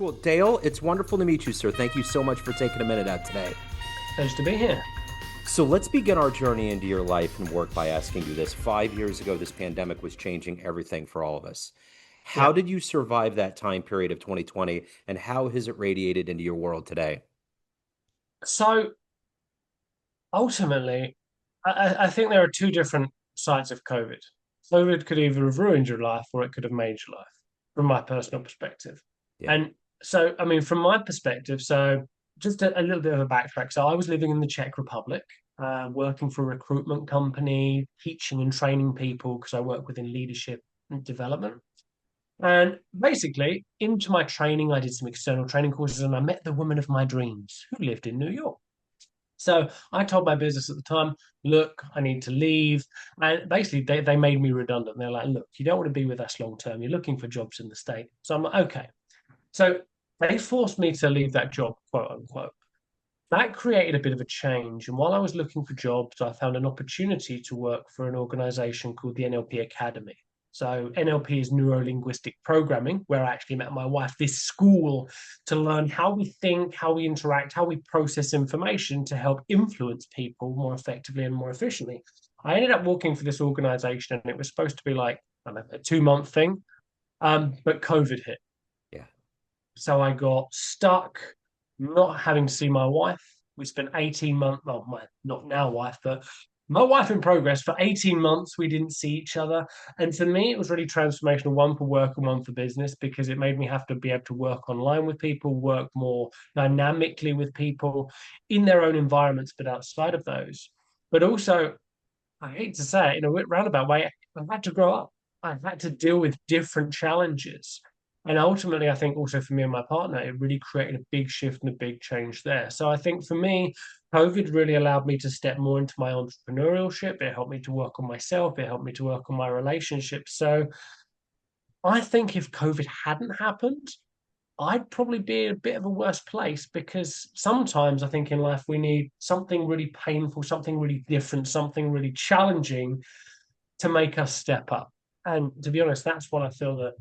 Cool. Dale, it's wonderful to meet you, sir. Thank you so much for taking a minute out today. Pleasure to be here. So let's begin our journey into your life and work by asking you this. 5 years ago, this pandemic was changing everything for all of us. How Yeah. did you survive that time period of 2020, and how has it radiated into your world today? So ultimately, I think there are two different sides of COVID. COVID could either have ruined your life or it could have made your life, from my personal perspective. Yeah. And so, I mean, from my perspective, so just a little bit of a backtrack. So I was living in the Czech Republic, working for a recruitment company, teaching and training people because I work within leadership and development. And basically, into my training, I did some external training courses and I met the woman of my dreams who lived in New York. So I told my business at the time, look, I need to leave. And basically, they made me redundant. They're like, look, you don't want to be with us long term. You're looking for jobs in the state. So I'm like, okay. So they forced me to leave that job, quote unquote. That created a bit of a change. And while I was looking for jobs, I found an opportunity to work for an organization called the NLP Academy. So NLP is neuro linguistic programming, where I actually met my wife, this school to learn how we think, how we interact, how we process information to help influence people more effectively and more efficiently. I ended up working for this organization and it was supposed to be like, I don't know, a 2 month thing. But COVID hit. Yeah. So I got stuck not having to see my wife. We spent 18 months, well, my not now wife, but my wife in progress for 18 months. We didn't see each other. And for me, it was really transformational, one for work and one for business, because it made me have to be able to work online with people, work more dynamically with people in their own environments, but outside of those. But also, I hate to say it in a roundabout way, I've had to grow up. I've had to deal with different challenges. And ultimately, I think also for me and my partner, it really created a big shift and a big change there. So I think for me, COVID really allowed me to step more into my entrepreneurship. It helped me to work on myself. It helped me to work on my relationships. So I think if COVID hadn't happened, I'd probably be in a bit of a worse place because sometimes I think in life we need something really painful, something really different, something really challenging to make us step up. And to be honest, that's what I feel that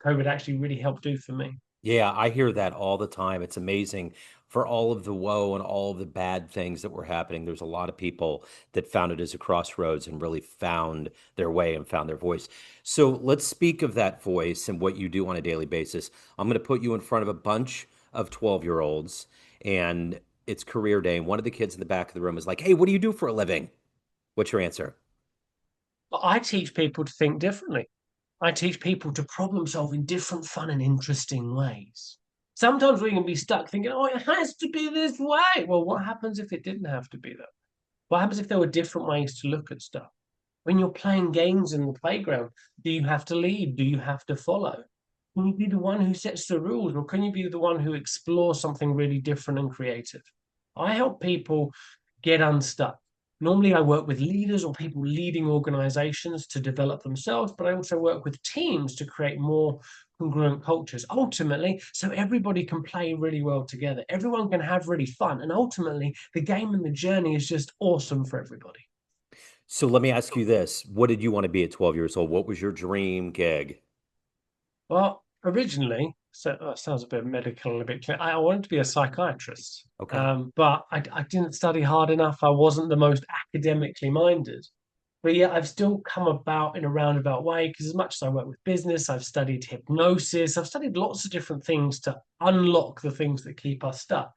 COVID actually really helped do for me. Yeah, I hear that all the time. It's amazing for all of the woe and all of the bad things that were happening. There's a lot of people that found it as a crossroads and really found their way and found their voice. So let's speak of that voice and what you do on a daily basis. I'm going to put you in front of a bunch of 12-year-olds, and it's career day. And one of the kids in the back of the room is like, "Hey, what do you do for a living?" What's your answer? But I teach people to think differently. I teach people to problem solve in different, fun, and interesting ways. Sometimes we can be stuck thinking, oh, it has to be this way. Well, what happens if it didn't have to be that? What happens if there were different ways to look at stuff? When you're playing games in the playground, do you have to lead? Do you have to follow? Can you be the one who sets the rules, or can you be the one who explores something really different and creative? I help people get unstuck. Normally, I work with leaders or people leading organizations to develop themselves, but I also work with teams to create more congruent cultures. Ultimately, so everybody can play really well together, everyone can have really fun, and ultimately, the game and the journey is just awesome for everybody. So let me ask you this. What did you want to be at 12 years old? What was your dream gig? Well, originally, so that sounds a bit medical and a bit clear. I wanted to be a psychiatrist, Okay. but I didn't study hard enough. I wasn't the most academically minded. But yeah, I've still come about in a roundabout way because as much as I work with business, I've studied hypnosis, I've studied lots of different things to unlock the things that keep us stuck.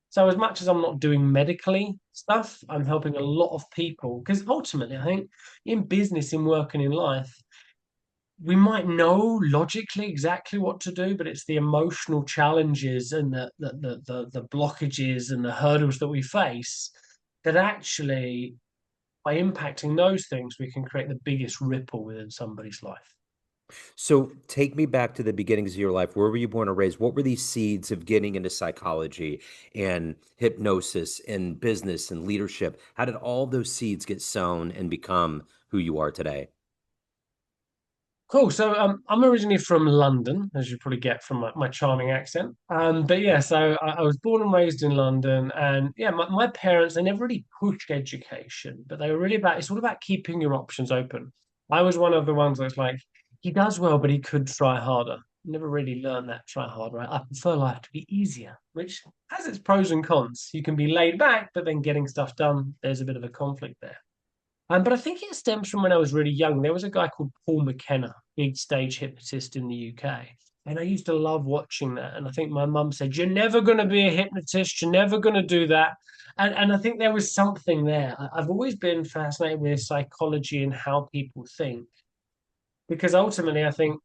So as much as I'm not doing medically stuff, I'm helping a lot of people because ultimately I think in business, in work and in life, we might know logically exactly what to do, but it's the emotional challenges and the blockages and the hurdles that we face that actually, by impacting those things, we can create the biggest ripple within somebody's life. So take me back to the beginnings of your life. Where were you born and raised? What were these seeds of getting into psychology and hypnosis and business and leadership? How did all those seeds get sown and become who you are today? Cool. So I'm originally from London, as you probably get from my charming accent. But yeah, so I was born and raised in London, and yeah, my parents they never really pushed education, but they were really about it's all about keeping your options open. I was one of the ones that's like he does well, but he could try harder. never really learned that try hard, right? I prefer life to be easier, which has its pros and cons. You can be laid back, but then getting stuff done, there's a bit of a conflict there. But I think it stems from when I was really young. There was a guy called Paul McKenna, big stage hypnotist in the UK. And I used to love watching that. And I think my mum said, "You're never going to be a hypnotist. You're never going to do that." And I think there was something there. I've always been fascinated with psychology and how people think, because ultimately, I think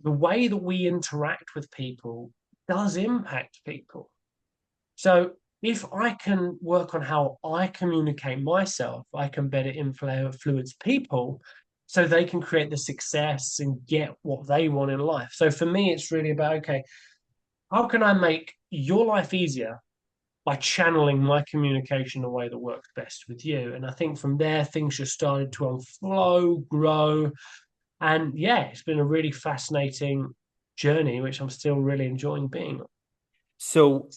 the way that we interact with people does impact people. So if I can work on how I communicate myself, I can better influence people so they can create the success and get what they want in life. So for me, it's really about, okay, how can I make your life easier by channeling my communication in a way that works best with you? And I think from there, things just started to unflow, grow. And yeah, it's been a really fascinating journey, which I'm still really enjoying being on. So,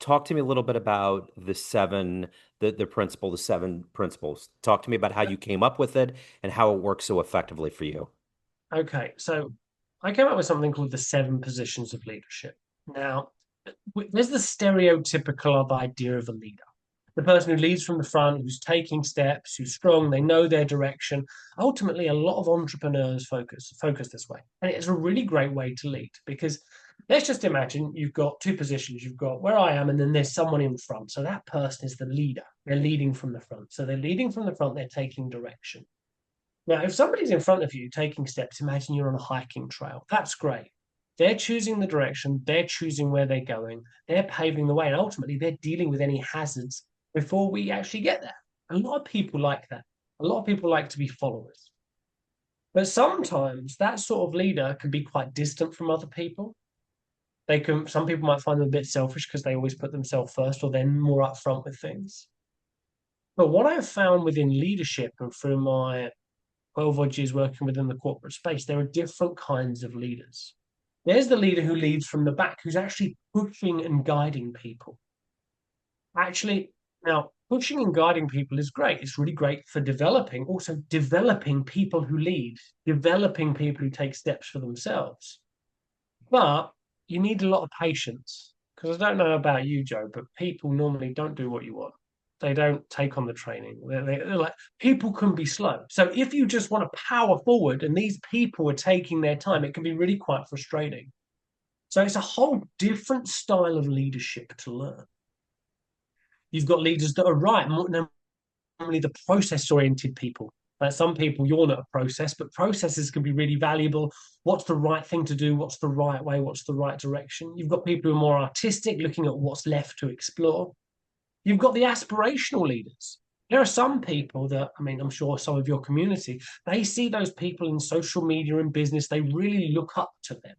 talk to me a little bit about the principle, the seven principles. Talk to me about how you came up with it and how it works so effectively for you. Okay, so I came up with something called the seven positions of leadership. Now, there's the stereotypical of idea of a leader. The person who leads from the front, who's taking steps, who's strong, they know their direction. Ultimately, a lot of entrepreneurs focus this way. And it's a really great way to lead because let's just imagine you've got two positions. You've got where I am, and then there's someone in front. So that person is the leader. They're leading from the front. So they're leading from the front, they're taking direction. Now, if somebody's in front of you taking steps, imagine you're on a hiking trail. That's great. They're choosing the direction, they're choosing where they're going, they're paving the way, and ultimately they're dealing with any hazards before we actually get there. A lot of people like that. A lot of people like to be followers. But sometimes that sort of leader can be quite distant from other people. Some people might find them a bit selfish because they always put themselves first or they're more upfront with things. But what I've found within leadership and through my 12 odd years working within the corporate space, there are different kinds of leaders. There's the leader who leads from the back, who's actually pushing and guiding people. Actually, now, pushing and guiding people is great. It's really great for developing, also developing people who lead, developing people who take steps for themselves. But you need a lot of patience because I don't know about you, Joe, but people normally don't do what you want. They don't take on the training. They're like people can be slow. So if you just want to power forward and these people are taking their time, it can be really quite frustrating. So it's a whole different style of leadership to learn. You've got leaders that are right, normally the process oriented people. Like some people, you're not a process, but processes can be really valuable. What's the right thing to do? What's the right way? What's the right direction? You've got people who are more artistic, looking at what's left to explore. You've got the aspirational leaders. There are some people that, I mean, I'm sure some of your community, they see those people in social media and business, they really look up to them.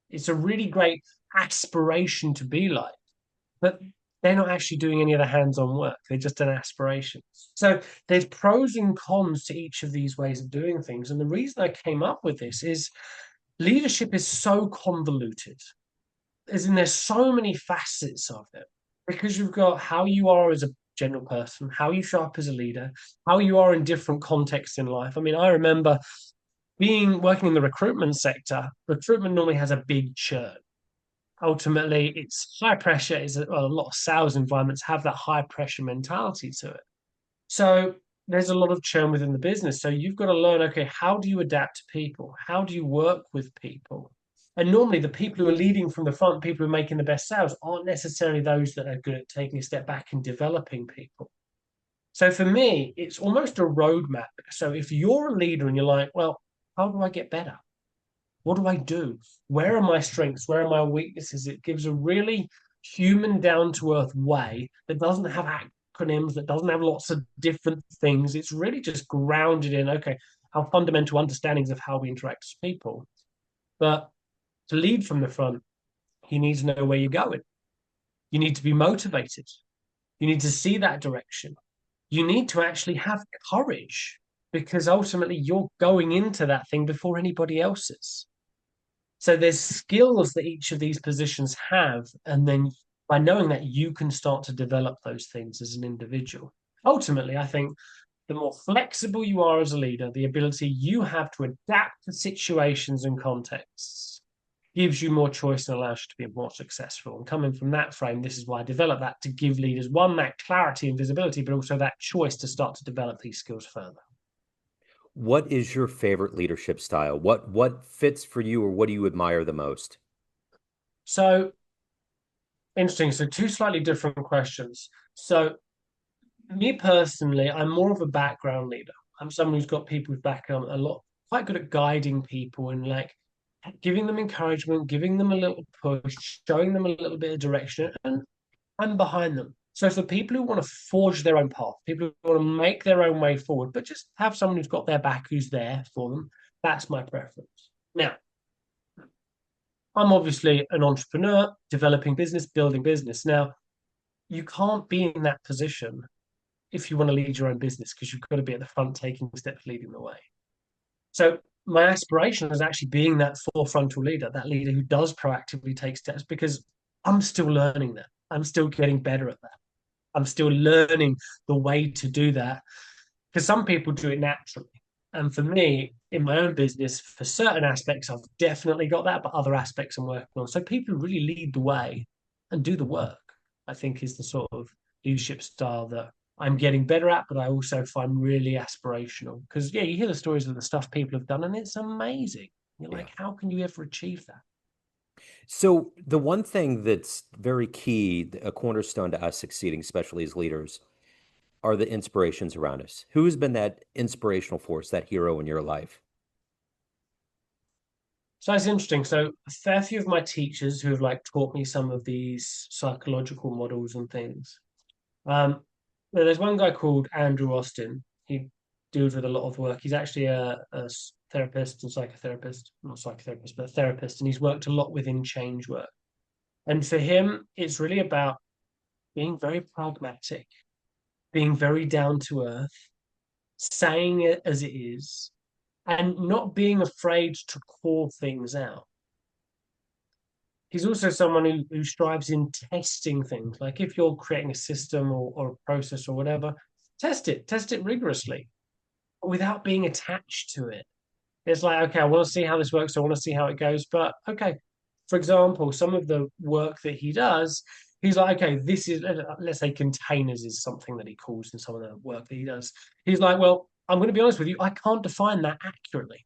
It's a really great aspiration to be like, but they're not actually doing any of the hands-on work. They're just an aspiration. So there's pros and cons to each of these ways of doing things. And the reason I came up with this is leadership is so convoluted, as in there's so many facets of it, because you've got how you are as a general person, how you show up as a leader, how you are in different contexts in life. I mean, I remember being working in the recruitment sector. Recruitment normally has a big churn. Ultimately, it's high pressure. Well, a lot of sales environments have that high pressure mentality to it. So there's a lot of churn within the business. So you've got to learn, okay, how do you adapt to people? How do you work with people? And normally the people who are leading from the front, people who are making the best sales, aren't necessarily those that are good at taking a step back and developing people. So for me, it's almost a roadmap. So if you're a leader and you're like, well, how do I get better? What do I do? Where are my strengths? Where are my weaknesses? It gives a really human, down to earth way that doesn't have acronyms, that doesn't have lots of different things. It's really just grounded in, okay, our fundamental understandings of how we interact as people. But to lead from the front, you need to know where you're going. You need to be motivated. You need to see that direction. You need to actually have courage because ultimately you're going into that thing before anybody else is. So there's skills that each of these positions have, and then by knowing that, you can start to develop those things as an individual. Ultimately, I think the more flexible you are as a leader, the ability you have to adapt to situations and contexts, gives you more choice and allows you to be more successful. And coming from that frame, this is why I developed that to give leaders one, that clarity and visibility, but also that choice to start to develop these skills further. What is your favorite leadership style? What fits for you, or what do you admire the most? So interesting. So two slightly different questions. So me personally, I'm more of a background leader. I'm someone who's got people's background a lot, quite good at guiding people and like giving them encouragement, giving them a little push, showing them a little bit of direction, and I'm behind them. So for people who want to forge their own path, people who want to make their own way forward, but just have someone who's got their back, who's there for them, that's my preference. Now, I'm obviously an entrepreneur, developing business, building business. Now, you can't be in that position if you want to lead your own business because you've got to be at the front taking steps, leading the way. So my aspiration is actually being that forefrontal leader, that leader who does proactively take steps because I'm still learning that. I'm still getting better at that. I'm still learning the way to do that because some people do it naturally. And for me, in my own business, for certain aspects, I've definitely got that, but other aspects I'm working on. So people who really lead the way and do the work, I think, is the sort of leadership style that I'm getting better at, but I also find really aspirational. Because, yeah, you hear the stories of the stuff people have done, and it's amazing. You're Yeah. like, how can you ever achieve that? So the one thing that's very key, a cornerstone to us succeeding, especially as leaders, are the inspirations around us. Who has been that inspirational force, that hero in your life? So it's interesting. So a fair few of my teachers who have like taught me some of these psychological models and things. Um, there's one guy called Andrew Austin. He deals with a lot of work. He's actually a therapist and psychotherapist, not psychotherapist, but a therapist, and he's worked a lot within change work. And for him, it's really about being very pragmatic, being very down to earth, saying it as it is, and not being afraid to call things out. He's also someone who strives in testing things. Like if you're creating a system or a process or whatever, test it rigorously without being attached to it. It's like, okay, I want to see how this works. I want to see how it goes. But okay, for example, some of the work that he does, he's like, okay, this is, let's say containers is something that he calls in some of the work that he does. He's like, well, I'm going to be honest with you, I can't define that accurately.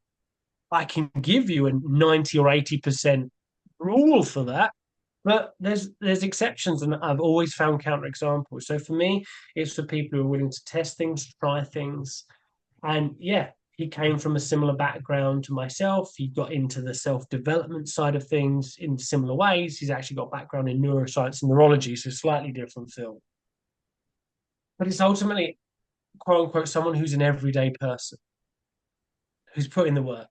I can give you a 90 or 80% rule for that, but there's exceptions, and I've always found counterexamples. So for me, it's for people who are willing to test things, try things, and yeah, he came from a similar background to myself. He got into the self-development side of things in similar ways. He's actually got background in neuroscience and neurology, so slightly different field. But it's ultimately, quote unquote, someone who's an everyday person who's put in the work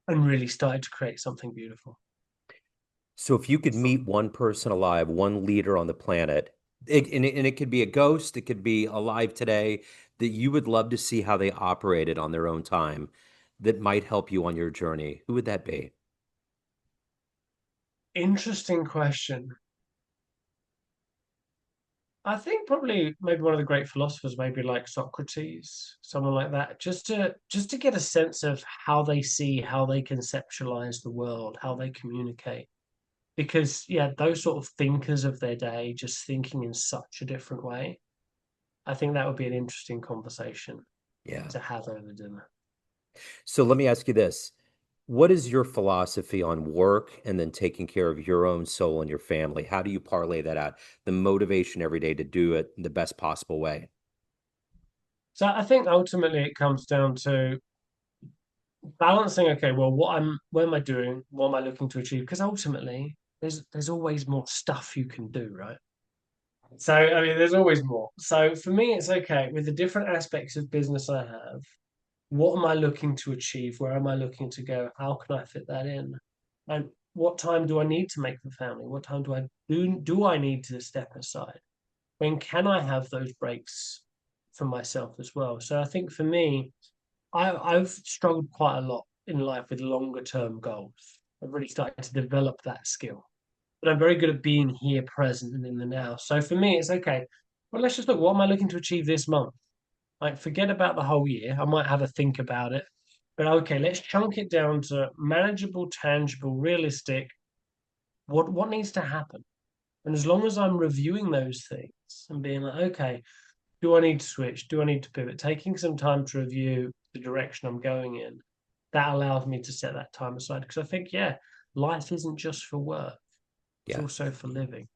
and really started to create something beautiful. So if you could meet one person alive, one leader on the planet, and it could be a ghost, it could be alive today, that you would love to see how they operated on their own time, that might help you on your journey, who would that be? Interesting question. I think probably maybe one of the great philosophers, maybe like Socrates, someone like that, just to get a sense of how they see, how they conceptualize the world, how they communicate. Because yeah, those sort of thinkers of their day, just thinking in such a different way. I think that would be an interesting conversation Yeah. to have over dinner. So let me ask you this. What is your philosophy on work and then taking care of your own soul and your family? How do you parlay that out? The motivation every day to do it the best possible way. So I think ultimately it comes down to balancing, okay, well, what am I doing? What am I looking to achieve? Because ultimately there's always more stuff you can do, right? So I mean there's always more. So for me it's okay with the different aspects of business I have. What am I looking to achieve? Where am I looking to go? How can I fit that in? And what time do I need to make the family? What time do I need to step aside? When can I have those breaks for myself as well? So I think for me, I've struggled quite a lot in life with longer term goals. I've really started to develop that skill. But I'm very good at being here present and in the now. So for me, it's okay. Well, let's just look, what am I looking to achieve this month? Like, forget about the whole year. I might have a think about it. But okay, let's chunk it down to manageable, tangible, realistic. What needs to happen? And as long as I'm reviewing those things and being like, okay, do I need to switch? Do I need to pivot? Taking some time to review the direction I'm going in, that allows me to set that time aside. Because I think, yeah, life isn't just for work, it's Yeah. also for living.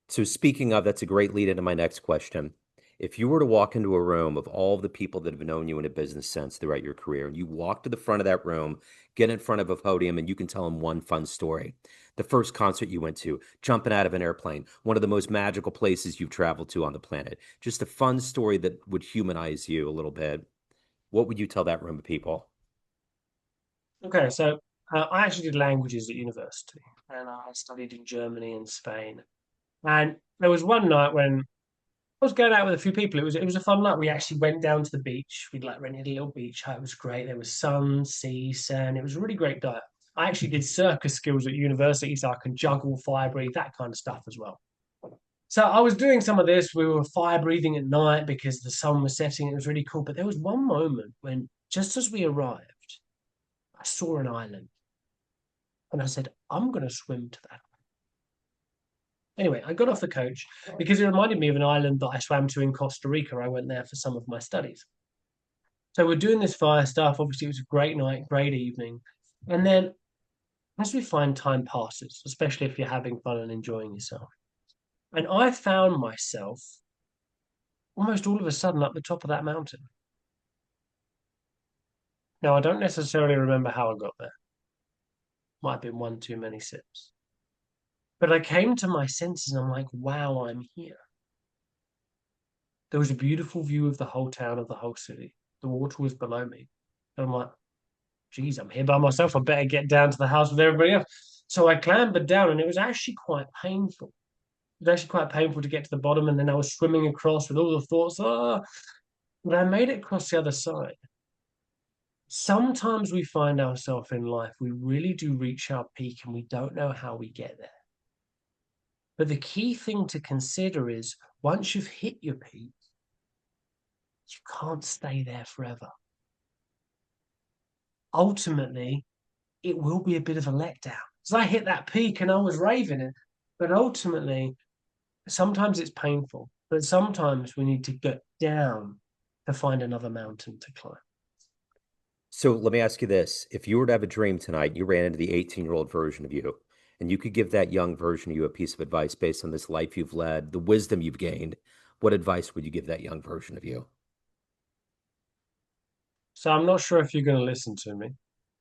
So speaking of, that's a great lead into my next question. If you were to walk into a room of all of the people that have known you in a business sense throughout your career, and you walk to the front of that room, get in front of a podium, and you can tell them one fun story. The first concert you went to, jumping out of an airplane, one of the most magical places you've traveled to on the planet. Just a fun story that would humanize you a little bit. What would you tell that room of people? Okay, so I actually did languages at university and I studied in Germany and Spain. And there was one night when I was going out with a few people. It was a fun night. We actually went down to the beach. We'd like rented a little beach hut. It was great. There was sun, sea, sand. It was a really great diet. I actually did circus skills at university, so I can juggle, fire breathe, that kind of stuff as well. So I was doing some of this. We were fire breathing at night because the sun was setting. It was really cool. But there was one moment when, just as we arrived, I saw an island, and I said, "I'm going to swim to that." Anyway, I got off the coach because it reminded me of an island that I swam to in Costa Rica. I went there for some of my studies. So we're doing this fire stuff. Obviously, it was a great night, great evening. And then as we find time passes, especially if you're having fun and enjoying yourself. And I found myself almost all of a sudden up the top of that mountain. Now, I don't necessarily remember how I got there. Might have been one too many sips. But I came to my senses and I'm like, wow, I'm here. There was a beautiful view of the whole town, of the whole city. The water was below me. And I'm like, geez, I'm here by myself. I better get down to the house with everybody else. So I clambered down, and it was actually quite painful. It was actually quite painful to get to the bottom, and then I was swimming across with all the thoughts. Ah, but I made it across the other side. Sometimes we find ourselves in life, we really do reach our peak, and we don't know how we get there. But the key thing to consider is once you've hit your peak, you can't stay there forever. Ultimately, it will be a bit of a letdown. So I hit that peak and I was raving it. But ultimately, sometimes it's painful, but sometimes we need to get down to find another mountain to climb. So let me ask you this. If you were to have a dream tonight, you ran into the 18-year-old version of you, and you could give that young version of you a piece of advice based on this life you've led, the wisdom you've gained, what advice would you give that young version of you? So I'm not sure if you're going to listen to me,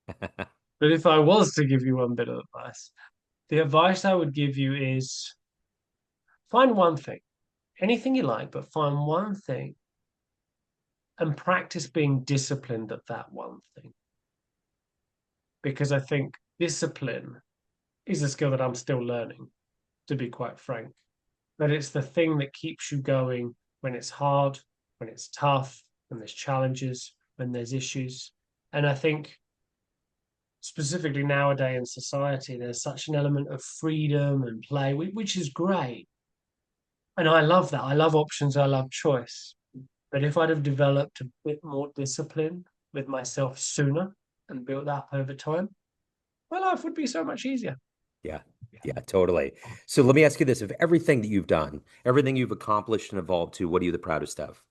but if I was to give you one bit of advice, the advice I would give you is find one thing, anything you like, but find one thing and practice being disciplined at that one thing. Because I think discipline is a skill that I'm still learning, to be quite frank. But it's the thing that keeps you going when it's hard, when it's tough, when there's challenges, when there's issues. And I think specifically nowadays in society, there's such an element of freedom and play, which is great. And I love that. I love options. I love choice. But if I'd have developed a bit more discipline with myself sooner and built that up over time, my life would be so much easier. Yeah. Yeah, totally. So let me ask you this. Of everything that you've done, everything you've accomplished and evolved to, what are you the proudest of?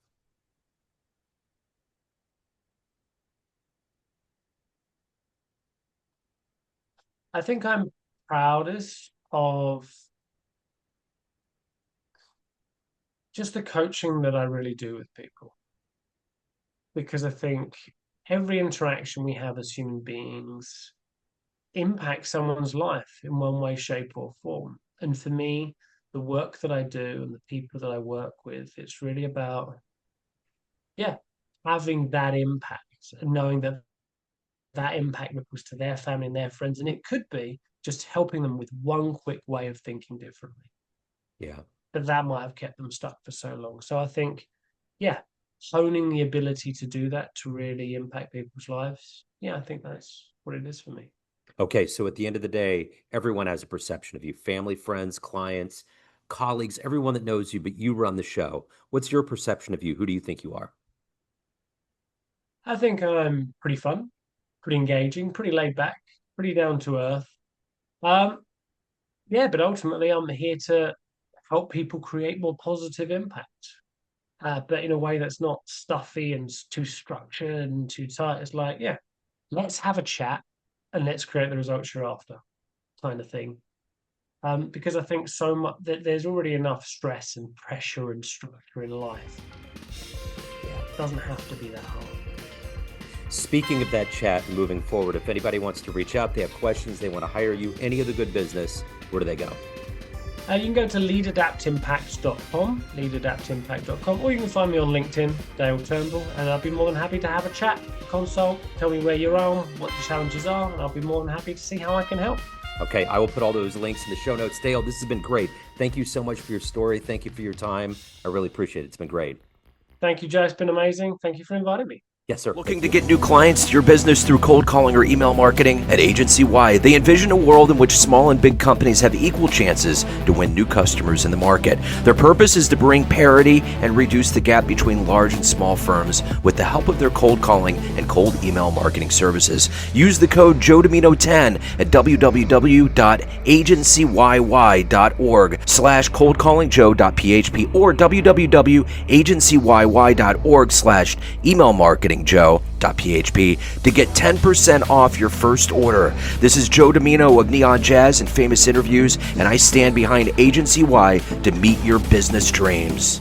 I think I'm proudest of just the coaching that I really do with people because I think every interaction we have as human beings impacts someone's life in one way, shape, or form. And for me, the work that I do and the people that I work with, it's really about, yeah, having that impact and knowing that that impact ripples to their family and their friends. And it could be just helping them with one quick way of thinking differently. Yeah. But that might have kept them stuck for so long. So I think, yeah, honing the ability to do that to really impact people's lives. Yeah, I think that's what it is for me. Okay, so at the end of the day, everyone has a perception of you, family, friends, clients, colleagues, everyone that knows you, but you run the show. What's your perception of you? Who do you think you are? I think I'm pretty fun, pretty engaging, pretty laid back, pretty down to earth. Um, yeah, but ultimately, I'm here to help people create more positive impact, but in a way that's not stuffy and too structured and too tight. It's like, yeah, let's have a chat and let's create the results you're after, kind of thing. Because I think so much that there's already enough stress and pressure and structure in life. It doesn't have to be that hard. Speaking of that chat and moving forward, if anybody wants to reach out, they have questions, they want to hire you, any of the good business, where do they go? You can go to leadadaptimpact.com, or you can find me on LinkedIn, Dale Turnbull, and I'll be more than happy to have a chat, consult, tell me where you're on, what the challenges are, and I'll be more than happy to see how I can help. Okay, I will put all those links in the show notes. Dale, this has been great. Thank you so much for your story. Thank you for your time. I really appreciate it. It's been great. Thank you, Joe. It's been amazing. Thank you for inviting me. Yes, sir. Looking to get new clients to your business through cold calling or email marketing? At Agency Y, they envision a world in which small and big companies have equal chances to win new customers in the market. Their purpose is to bring parity and reduce the gap between large and small firms with the help of their cold calling and cold email marketing services. Use the code Joe Dimino 10 at www.agencyyy.org/coldcallingjoe.php or www.agencyyy.org/emailmarketingjoe.php to get 10% off your first order. This is Joe Dimino of Neon Jazz and Famous Interviews, and I stand behind Agency Y to meet your business dreams.